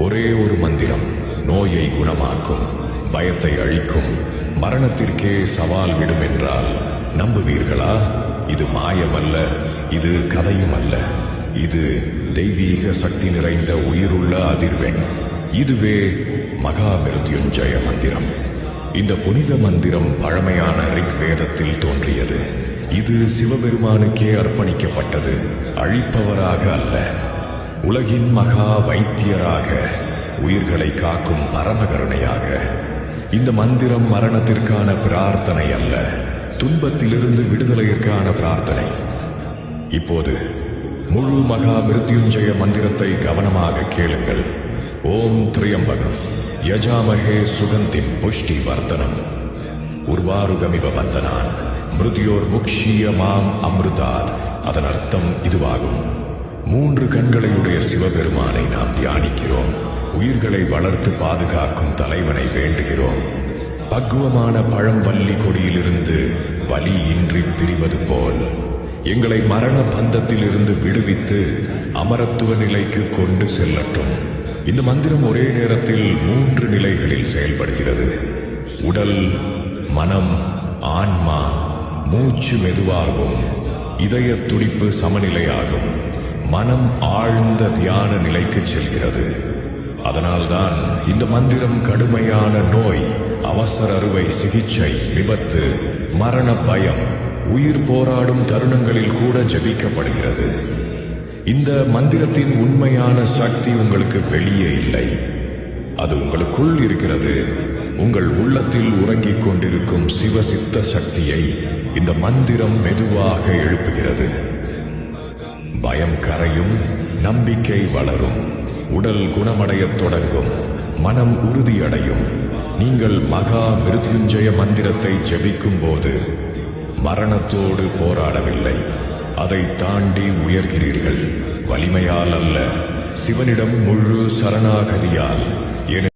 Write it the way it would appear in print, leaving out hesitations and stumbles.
ஒரே ஒரு மந்திரம் நோயை குணமாக்கும், பயத்தை அழிக்கும், மரணத்திற்கே சவால் விடும் என்றால் நம்புவீர்களா? இது மாயமல்ல, இது கதையும் அல்ல. இது தெய்வீக சக்தி நிறைந்த உயிருள்ள அதிர்வெண். இதுவே மகா மிருத்யுஞ்சய மந்திரம். இந்த புனித மந்திரம் பழமையான ரிக் வேதத்தில் தோன்றியது. இது சிவபெருமானுக்கே அர்ப்பணிக்கப்பட்டது, அழிப்பவராக அல்ல. உலகின் மகா வைத்தியராக, உயிர்களை காக்கும் பரமகருணையாக. இந்த மந்திரம் மரணத்திற்கான பிரார்த்தனை அல்ல, துன்பத்திலிருந்து விடுதலையிற்கான பிரார்த்தனை. இப்போது முழு மகா மிருத்யுஞ்சய மந்திரத்தை கவனமாக கேளுங்கள். ஓம் திரியம்பகம் யஜாமஹே சுகந்திம் புஷ்டி வர்தனம் உர்வாருகமிவ பந்தனான் மிருத்யோர் முக்ஷீய மாம் அம்ருதாத். அதன் அர்த்தம் இதுவாகும். 3 கண்களையுடைய சிவபெருமானை நாம் தியானிக்கிறோம். உயிர்களை வளர்த்து பாதுகாக்கும் தலைவனை வேண்டுகிறோம். பக்குவமான பழம்வல்லி கொடியிலிருந்து வலி இன்றி பிரிவது போல் எங்களை மரண பந்தத்திலிருந்து விடுவித்து அமரத்துவ நிலைக்கு கொண்டு செல்லட்டும். இந்த மந்திரம் ஒரே நேரத்தில் 3 நிலைகளில் செயல்படுகிறது. உடல், மனம், ஆன்மா. மூச்சு மெதுவாகும், இதய துடிப்பு சமநிலையாகும், மனம் ஆழ்ந்த தியான நிலைக்கு செல்கிறது. அதனால்தான் இந்த மந்திரம் கடுமையான நோய், அவசர அறுவை சிகிச்சை, விபத்து, மரண பயம், உயிர் போராடும் தருணங்களில் கூட ஜபிக்கப்படுகிறது. இந்த மந்திரத்தின் உண்மையான சக்தி உங்களுக்கு வெளியே இல்லை, அது உங்களுக்குள் இருக்கிறது. உங்கள் உள்ளத்தில் உறங்கிக் கொண்டிருக்கும் சிவசித்த சக்தியை இந்த மந்திரம் மெதுவாக எழுப்புகிறது. பயம் கரையும், நம்பிக்கை வளரும், உடல் குணமடையத் தொடங்கும், மனம் உறுதியடையும். நீங்கள் மகா மிருத்யுஞ்சய மந்திரத்தை ஜபிக்கும் போது மரணத்தோடு போராடவில்லை, அதை தாண்டி உயர்கிறீர்கள். வலிமையால் அல்ல, சிவனிடம் முழு சரணாகதியால்.